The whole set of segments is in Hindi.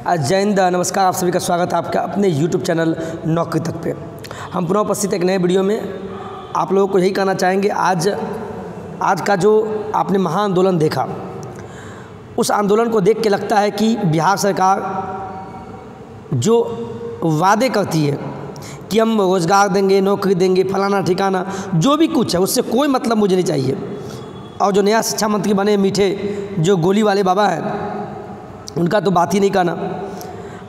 जय हिंद, नमस्कार। आप सभी का स्वागत है आपका अपने YouTube चैनल नौकरी तक पे। हम पुनः उपस्थित एक नए वीडियो में आप लोगों को यही कहना चाहेंगे। आज का जो आपने महाआंदोलन देखा, उस आंदोलन को देख के लगता है कि बिहार सरकार जो वादे करती है कि हम रोज़गार देंगे, नौकरी देंगे, फलाना ठिकाना, जो भी कुछ है उससे कोई मतलब मुझे नहीं चाहिए। और जो नया शिक्षा मंत्री बने मीठे जो गोली वाले बाबा हैं, उनका तो बात ही नहीं करना।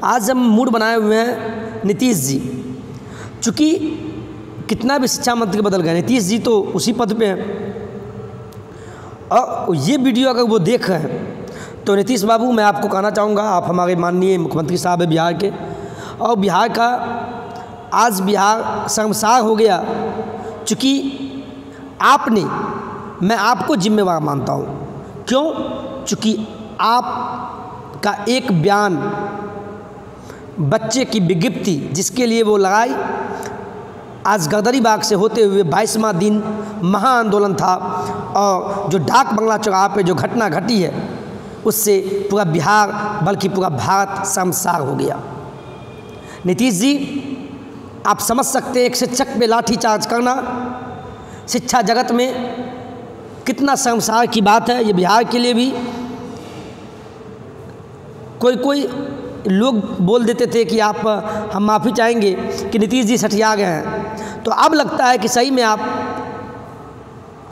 आज हम मूड बनाए हुए हैं नीतीश जी। चूँकि कितना भी शिक्षा मंत्री बदल गए, नीतीश जी तो उसी पद पे हैं। और ये वीडियो अगर वो देख रहे हैं तो नीतीश बाबू, मैं आपको कहना चाहूँगा, आप हमारे माननीय मुख्यमंत्री साहब हैं बिहार के, और बिहार का आज बिहार शर्मसार हो गया। चूँकि आपने, मैं आपको जिम्मेवार मानता हूँ। क्यों? चूँकि आप का एक बयान, बच्चे की विज्ञप्ति जिसके लिए वो लगाई, आज गदरीबाग से होते हुए 22वां दिन महाआंदोलन था। और जो डाक बंगला चौराहा पे जो घटना घटी है, उससे पूरा बिहार बल्कि पूरा भारत शर्मसार हो गया। नीतीश जी, आप समझ सकते हैं एक शिक्षक पे लाठीचार्ज करना शिक्षा जगत में कितना शर्मसार की बात है। ये बिहार के लिए भी कोई लोग बोल देते थे कि आप, हम माफ़ी चाहेंगे कि नीतीश जी सठिया गए हैं। तो अब लगता है कि सही में आप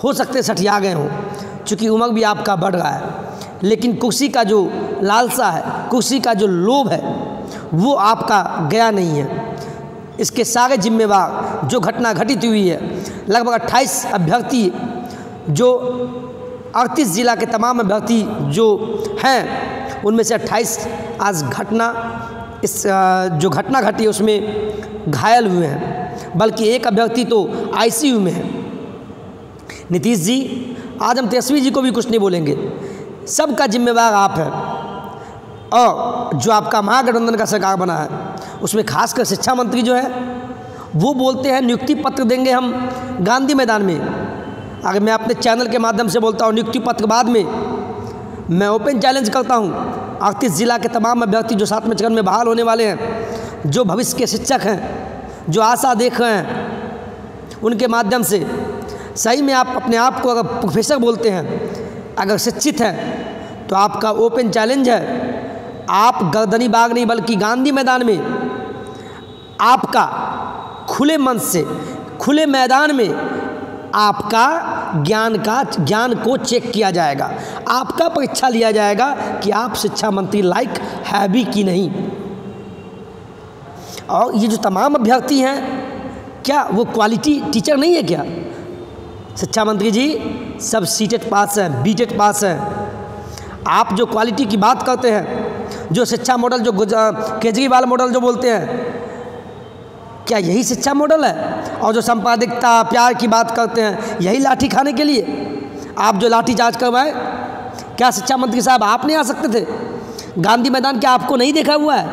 हो सकते सठिया गए हों, चूँकि उम्र भी आपका बढ़ रहा है। लेकिन कुर्सी का जो लालसा है, कुर्सी का जो लोभ है, वो आपका गया नहीं है। इसके सारे जिम्मेवार जो घटना घटित हुई है, लगभग 28 अभ्यर्थी, जो 38 जिला के तमाम अभ्यर्थी जो हैं, उनमें से 28 आज जो घटना घटी है उसमें घायल हुए हैं, बल्कि एक अभ्यर्थी तो ICU में है। नीतीश जी, आज हम तेजस्वी जी को भी कुछ नहीं बोलेंगे, सबका जिम्मेवार आप हैं। और जो आपका महागठबंधन का सरकार बना है, उसमें खासकर शिक्षा मंत्री जो है, वो बोलते हैं नियुक्ति पत्र देंगे हम गांधी मैदान में। अगर मैं अपने चैनल के माध्यम से बोलता हूँ नियुक्ति पत्र बाद में, मैं ओपन चैलेंज करता हूँ 38 जिला के तमाम अभ्यर्थी जो 7वें चरण में बहाल होने वाले हैं, जो भविष्य के शिक्षक हैं, जो आशा देख रहे हैं, उनके माध्यम से सही में आप अपने आप को अगर प्रोफेसर बोलते हैं, अगर शिक्षित हैं, तो आपका ओपन चैलेंज है। आप गर्दनीबाग नहीं बल्कि गांधी मैदान में आपका खुले मन से, खुले मैदान में आपका ज्ञान को चेक किया जाएगा, आपका परीक्षा लिया जाएगा कि आप शिक्षा मंत्री लायक है भी कि नहीं। और ये जो तमाम अभ्यर्थी हैं, क्या वो क्वालिटी टीचर नहीं है क्या? शिक्षा मंत्री जी, सब सीटेट पास हैं, बीटेट पास हैं। आप जो क्वालिटी की बात करते हैं, जो शिक्षा मॉडल, जो केजरीवाल मॉडल जो बोलते हैं, क्या यही शिक्षा मॉडल है? और जो संपादिकता, प्यार की बात करते हैं, यही लाठी खाने के लिए आप जो लाठी चार्ज करवाएं? क्या शिक्षा मंत्री साहब आप नहीं आ सकते थे गांधी मैदान? क्या आपको नहीं देखा हुआ है?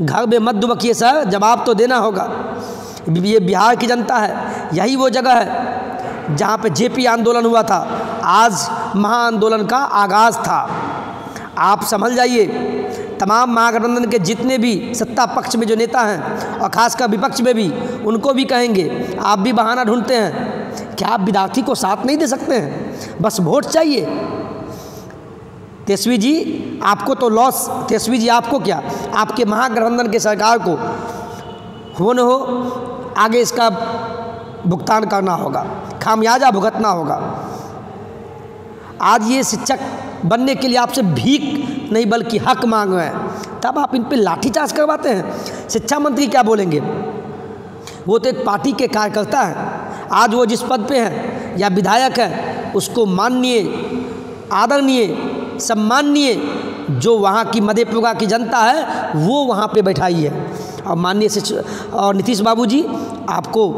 घर में मत दुबकिए सर, जवाब तो देना होगा। ये बिहार की जनता है, यही वो जगह है जहाँ पे JP आंदोलन हुआ था। आज महाआंदोलन का आगाज़ था। आप समझ जाइए, तमाम महागठबंधन के जितने भी सत्ता पक्ष में जो नेता हैं, और खासकर विपक्ष में भी, उनको भी कहेंगे, आप भी बहाना ढूंढते हैं। क्या आप विद्यार्थी को साथ नहीं दे सकते हैं? बस वोट चाहिए। तेजस्वी जी, आपको तो लॉस, तेजस्वी जी आपको क्या, आपके महागठबंधन के सरकार को हो न हो आगे इसका भुगतान करना होगा, खामियाजा भुगतना होगा। आज ये शिक्षक बनने के लिए आपसे भीख नहीं बल्कि हक मांग रहे हैं, तब आप इन पे लाठीचार्ज करवाते हैं। शिक्षा मंत्री क्या बोलेंगे? वो तो एक पार्टी के कार्यकर्ता हैं। आज वो जिस पद पे हैं या विधायक हैं, उसको माननीय, आदरणीय, सम्माननीय जो वहाँ की मधेपुरा की जनता है, वो वहाँ पे बैठाई है। और माननीय और नीतीश बाबू जी, आपको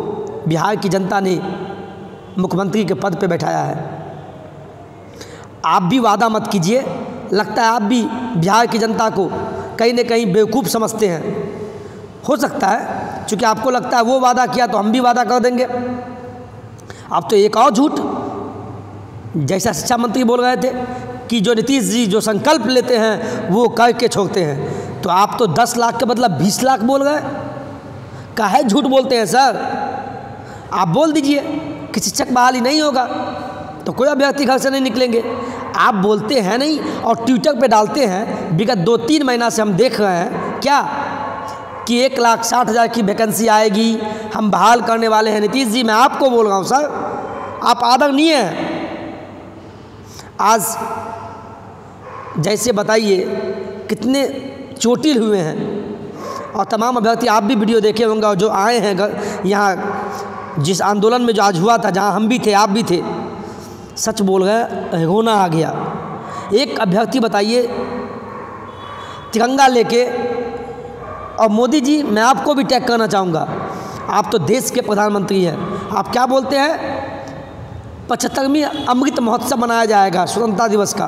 बिहार की जनता ने मुख्यमंत्री के पद पे बैठाया है। आप भी वादा मत कीजिए। लगता है आप भी बिहार की जनता को कहीं न कहीं बेवकूफ़ समझते हैं। हो सकता है, क्योंकि आपको लगता है वो वादा किया तो हम भी वादा कर देंगे। अब तो एक और झूठ, जैसा शिक्षा मंत्री बोल रहे थे कि जो नीतीश जी जो संकल्प लेते हैं वो करके छोड़ते हैं। तो आप तो 10 लाख के बदला 20 लाख बोल गए, काहे झूठ बोलते हैं सर? आप बोल दीजिए कि शिक्षक बहाली नहीं होगा तो कोई अभ्यर्थी घर से नहीं निकलेंगे। आप बोलते हैं नहीं और ट्विटर पे डालते हैं। विगत 2-3 महीना से हम देख रहे हैं क्या कि 1,60,000 की वैकेंसी आएगी, हम बहाल करने वाले हैं। नीतीश जी मैं आपको बोल रहा हूँ सर, आप आदरणीय हैं। आज जैसे बताइए कितने चोटिल हुए हैं और तमाम अभ्यर्थी आप भी वीडियो देखे होंगे और जो आए हैं यहाँ जिस आंदोलन में जो आज हुआ था, जहाँ हम भी थे आप भी थे, सच बोल गए रोना आ गया। एक अभ्यर्थी बताइए तिरंगा लेके, और मोदी जी मैं आपको भी टैग करना चाहूँगा, आप तो देश के प्रधानमंत्री हैं, आप क्या बोलते हैं 75वीं अमृत महोत्सव मनाया जाएगा स्वतंत्रता दिवस का,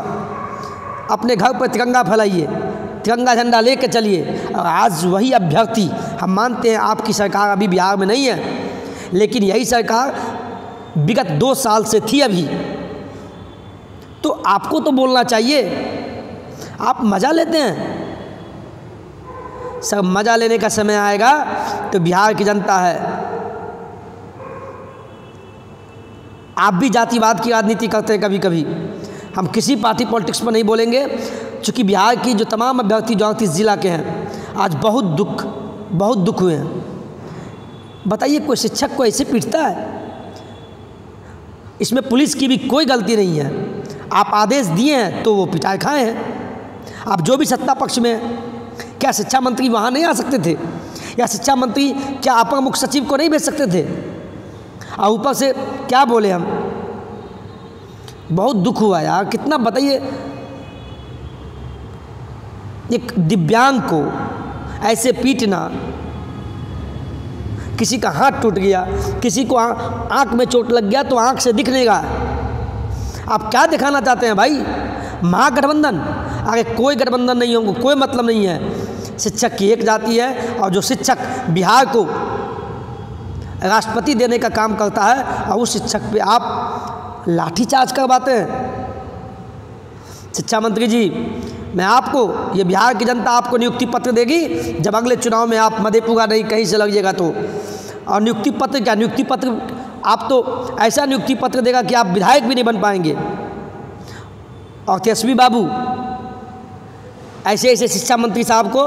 अपने घर पर तिरंगा फैलाइए, तिरंगा झंडा लेके चलिए। और आज वही अभ्यर्थी, हम मानते हैं आपकी सरकार अभी बिहार में नहीं है, लेकिन यही सरकार विगत 2 साल से थी अभी, तो आपको तो बोलना चाहिए। आप मज़ा लेते हैं सब, मज़ा लेने का समय आएगा तो बिहार की जनता है। आप भी जातिवाद की राजनीति करते हैं कभी कभी, हम किसी पार्टी पॉलिटिक्स पर नहीं बोलेंगे, क्योंकि बिहार की जो तमाम अभ्यर्थी जो 38 जिला के हैं आज बहुत दुख हुए हैं। बताइए कोई शिक्षक को ऐसे पीटता है? इसमें पुलिस की भी कोई गलती नहीं है, आप आदेश दिए हैं तो वो पिटाई खाए हैं। आप जो भी सत्ता पक्ष में हैं, क्या शिक्षा मंत्री वहाँ नहीं आ सकते थे? या शिक्षा मंत्री क्या अपर मुख्य सचिव को नहीं भेज सकते थे? और ऊपर से क्या बोले हम, बहुत दुख हुआ यार। कितना बताइए, एक दिव्यांग को ऐसे पीटना, किसी का हाथ टूट गया, किसी को आँख में चोट लग गया तो आँख से दिख नहीं रहा। आप क्या दिखाना चाहते हैं भाई? महागठबंधन? अरे कोई गठबंधन नहीं होगा, कोई मतलब नहीं है। शिक्षक की एक जाति है और जो शिक्षक बिहार को राष्ट्रपति देने का काम करता है, और उस शिक्षक पे आप लाठीचार्ज करवाते हैं। शिक्षा मंत्री जी मैं आपको, ये बिहार की जनता आपको नियुक्ति पत्र देगी जब अगले चुनाव में आप मधेपुरा नहीं कहीं से लगिएगा तो। और नियुक्ति पत्र क्या, नियुक्ति पत्र आप तो ऐसा नियुक्ति पत्र देगा कि आप विधायक भी नहीं बन पाएंगे। और तेजस्वी बाबू ऐसे शिक्षा मंत्री साहब को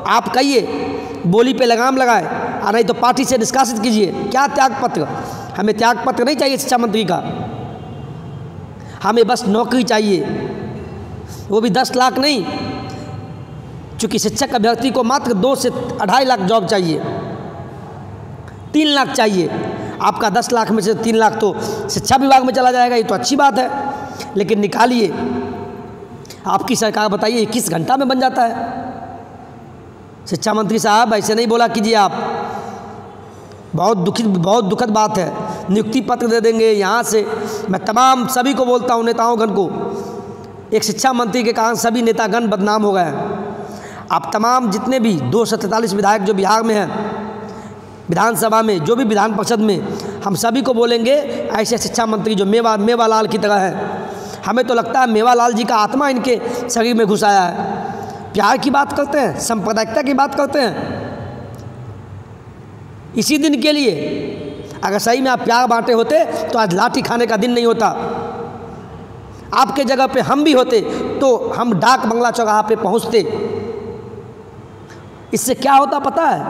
आप कहिए बोली पे लगाम लगाए, और नहीं तो पार्टी से निष्कासित कीजिए। क्या त्यागपत्र? हमें त्यागपत्र नहीं चाहिए शिक्षा मंत्री का, हमें बस नौकरी चाहिए, वो भी 10 लाख नहीं, क्योंकि शिक्षक अभ्यर्थी को मात्र 2 से 2.5 लाख जॉब चाहिए, 3 लाख चाहिए। आपका 10 लाख में से 3 लाख तो शिक्षा विभाग में चला जाएगा, ये तो अच्छी बात है, लेकिन निकालिए। आपकी सरकार बताइए 21 घंटा में बन जाता है। शिक्षा मंत्री साहब ऐसे नहीं बोला कीजिए आप, बहुत दुखद बात है। नियुक्ति पत्र दे देंगे यहाँ से। मैं तमाम सभी को बोलता हूँ, नेताओंगण को, एक शिक्षा मंत्री के कारण सभी नेतागण बदनाम हो गए हैं। आप तमाम जितने भी 243 विधायक जो बिहार में हैं, विधानसभा में, जो भी विधान परिषद में, हम सभी को बोलेंगे ऐसे शिक्षा मंत्री जो मेवालाल की तरह है। हमें तो लगता है मेवालाल जी का आत्मा इनके शरीर में घुस आया है। प्यार की बात करते हैं, सांप्रदायिकता की बात करते हैं। इसी दिन के लिए अगर सही में आप प्यार बांटे होते तो आज लाठी खाने का दिन नहीं होता। आपके जगह पे हम भी होते तो हम डाक बंगला चौराहा पे पहुंचते। इससे क्या होता पता है?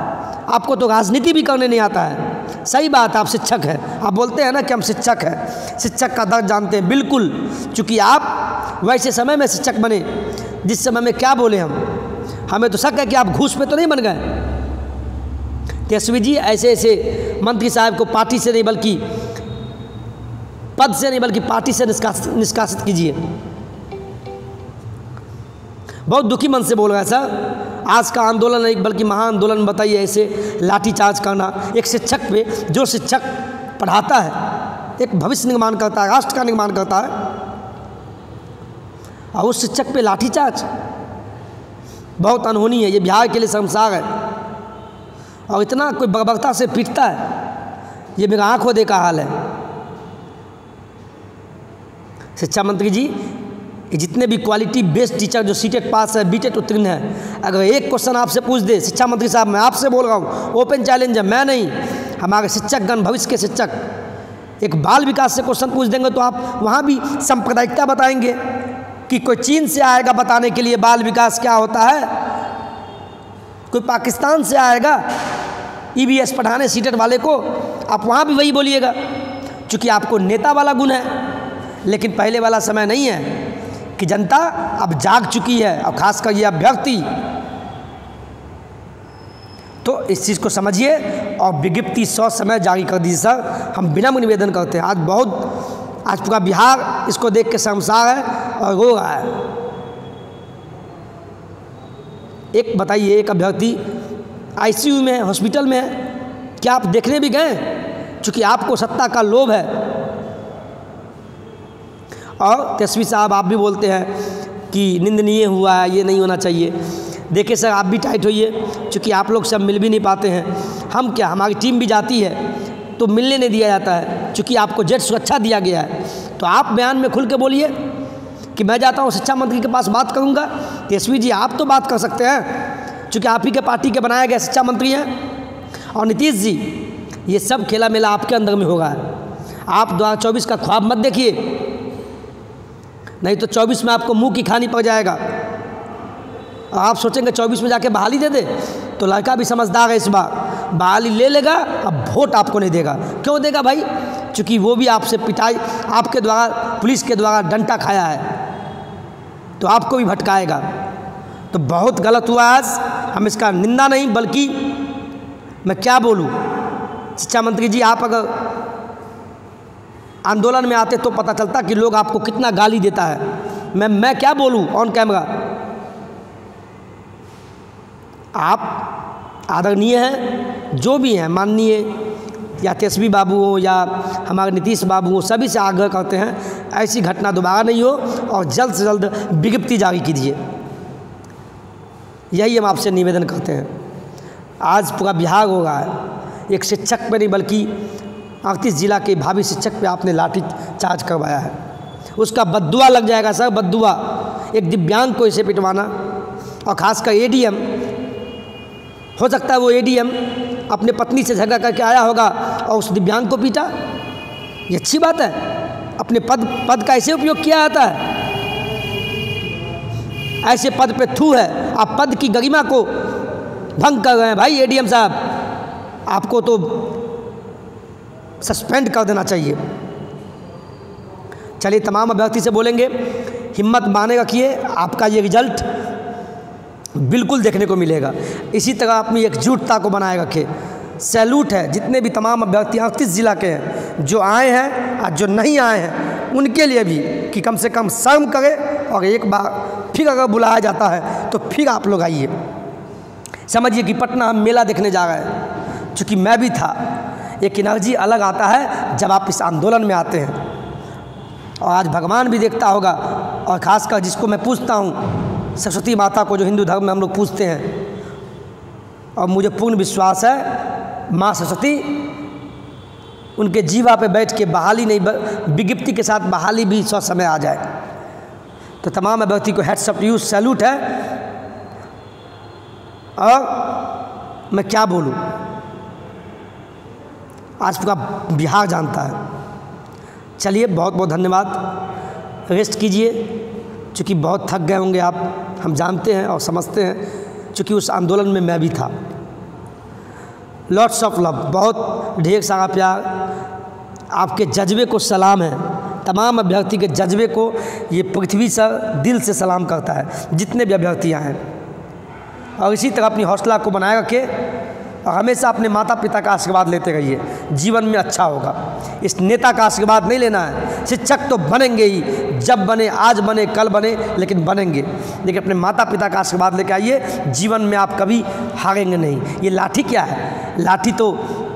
आपको तो राजनीति भी करने नहीं आता है। सही बात, आप शिक्षक हैं, आप बोलते हैं ना कि हम शिक्षक हैं, शिक्षक का दर्द जानते हैं, बिल्कुल। चूँकि आप वैसे समय में शिक्षक बने जिस समय में क्या बोले हमें तो शक है कि आप घूस पे तो नहीं बन गए। तेजस्वी जी ऐसे मंत्री साहब को पार्टी से नहीं बल्कि पद से नहीं बल्कि पार्टी से निष्कासित कीजिए। बहुत दुखी मन से बोल रहा है सर। आज का आंदोलन एक बल्कि महाआंदोलन बताइए, ऐसे लाठीचार्ज करना एक शिक्षक पे, जो शिक्षक पढ़ाता है, एक भविष्य निर्माण करता है, राष्ट्र का निर्माण करता है, और उस शिक्षक पे लाठीचार्ज बहुत अनहोनी है। ये बिहार के लिए शर्मसार है। और इतना कोई बर्बरता से पीटता है, ये मेरा आँखों देखा हाल है। शिक्षा मंत्री जी ये जितने भी क्वालिटी बेस्ड टीचर जो सीटेट पास है, बीटेट उत्तीर्ण है, अगर एक क्वेश्चन आपसे पूछ दे, शिक्षा मंत्री साहब मैं आपसे बोल रहा हूँ, ओपन चैलेंज है, मैं नहीं, हमारे शिक्षकगण, भविष्य के शिक्षक, एक बाल विकास से क्वेश्चन पूछ देंगे तो आप वहाँ भी सांप्रदायिकता बताएंगे कि कोई चीन से आएगा बताने के लिए बाल विकास क्या होता है, कोई पाकिस्तान से आएगा EVS पढ़ाने सीटेट वाले को, आप वहाँ भी वही बोलिएगा, क्योंकि आपको नेता वाला गुण है। लेकिन पहले वाला समय नहीं है कि जनता अब जाग चुकी है, और खासकर ये अभ्यर्थी, तो इस चीज़ को समझिए और विज्ञप्ति 100 समय जारी कर दीजिए सर, हम विनम्र निवेदन करते हैं। आज पूरा बिहार इसको देख के शर्मसार है और रो रहा है। एक बताइए, एक अभ्यर्थी ICU में है, हॉस्पिटल में है, क्या आप देखने भी गए? क्योंकि आपको सत्ता का लोभ है। और तेजस्वी साहब आप भी बोलते हैं कि निंदनीय हुआ है, ये नहीं होना चाहिए। देखिए सर, आप भी टाइट होइए, क्योंकि आप लोग सब मिल भी नहीं पाते हैं। हम क्या, हमारी टीम भी जाती है तो मिलने नहीं दिया जाता है, क्योंकि आपको जेट सुरक्षा दिया गया है। तो आप बयान में खुल के बोलिए कि मैं जाता हूँ शिक्षा मंत्री के पास बात करूँगा। तेजस्वी जी आप तो बात कर सकते हैं, क्योंकि आप ही के पार्टी के बनाए गए शिक्षा मंत्री हैं। और नीतीश जी, ये सब खेला मेला आपके अंदर में होगा। आप 2024 का ख्वाब मत देखिए, नहीं तो 24 में आपको मुंह की खानी पड़ जाएगा। और आप सोचेंगे 24 में जाके बहाली दे दे, तो लड़का भी समझदार है, इस बार बहाली ले लेगा, अब वोट आपको नहीं देगा। क्यों देगा भाई? क्योंकि वो भी आपसे पिटाई, आपके द्वारा, पुलिस के द्वारा डंडा खाया है, तो आपको भी भटकाएगा। तो बहुत गलत हुआ आज। हम इसका निंदा नहीं, बल्कि मैं क्या बोलूँ, शिक्षा मंत्री जी आप अगर आंदोलन में आते तो पता चलता कि लोग आपको कितना गाली देता है। मैं क्या बोलूँ ऑन कैमरा। आप आदरणीय हैं, जो भी हैं, माननीय या तेजस्वी बाबू हो या हमारे नीतीश बाबू हो, सभी से आग्रह करते हैं ऐसी घटना दोबारा नहीं हो और जल्द से जल्द विज्ञप्ति जारी कीजिए। यही हम आपसे निवेदन करते हैं। आज पूरा बिहार हो रहा है, एक शिक्षक पे नहीं बल्कि 38 जिला के भावी शिक्षक पे आपने लाठी चार्ज करवाया है। उसका बद्दुआ लग जाएगा सर, बद्दुआ। एक दिव्यांग को इसे पिटवाना, और ख़ासकर ADM, हो सकता है वो ADM अपने पत्नी से झगड़ा करके आया होगा और उस दिव्यांग को पीटा। ये अच्छी बात है? अपने पद का ऐसे उपयोग किया जाता है? ऐसे पद पे थू है, आप पद की गरिमा को भंग कर रहे हैं भाई। ADM साहब, आपको तो सस्पेंड कर देना चाहिए। चलिए, तमाम अभ्यर्थी से बोलेंगे, हिम्मत बांधे रखिए, आपका ये रिजल्ट बिल्कुल देखने को मिलेगा। इसी तरह अपनी एकजुटता को बनाए रखें। सैल्यूट है जितने भी तमाम अभ्यर्थी 38 जिला के हैं, जो आए हैं और जो नहीं आए हैं, उनके लिए भी कि कम से कम शर्म करें, और एक बार फिर अगर बुलाया जाता है तो फिर आप लोग आइए। समझिए कि पटना हम मेला देखने जा रहे हैं, चूँकि मैं भी था। एक एनर्जी अलग आता है जब आप इस आंदोलन में आते हैं, और आज भगवान भी देखता होगा। और ख़ासकर जिसको मैं पूछता हूँ, सरस्वती माता को, जो हिंदू धर्म में हम लोग पूछते हैं, और मुझे पूर्ण विश्वास है माँ सरस्वती उनके जीवा पे बैठ के बहाली नहीं, विज्ञप्ति के साथ बहाली भी समय आ जाए। तो तमाम अभ्यर्थी को hats off to you, salute है। और मैं क्या बोलूँ, आज पूरा बिहार जानता है। चलिए, बहुत बहुत धन्यवाद। रेस्ट कीजिए, चूँकि बहुत थक गए होंगे आप, हम जानते हैं और समझते हैं, चूँकि उस आंदोलन में मैं भी था। लॉट्स ऑफ लव, बहुत ढेर सारा प्यार। आपके जज्बे को सलाम है, तमाम अभ्यर्थी के जज्बे को ये पृथ्वी सर दिल से सलाम करता है, जितने भी अभ्यर्थी हैं। और इसी तरह अपनी हौसला को बनाए रखें, और हमेशा अपने माता पिता का आशीर्वाद लेते रहिए, जीवन में अच्छा होगा। इस नेता का आशीर्वाद नहीं लेना है। शिक्षक तो बनेंगे ही, जब बने, आज बने, कल बने, लेकिन बनेंगे। लेकिन अपने माता पिता का आशीर्वाद लेके आइए, जीवन में आप कभी हारेंगे नहीं। ये लाठी क्या है? लाठी तो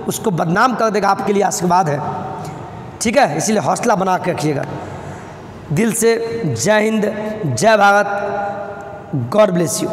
उसको बदनाम कर देगा, आपके लिए आशीर्वाद है। ठीक है, इसीलिए हौसला बना के रखिएगा। दिल से जय हिंद, जय भारत, गॉड ब्लेस यू।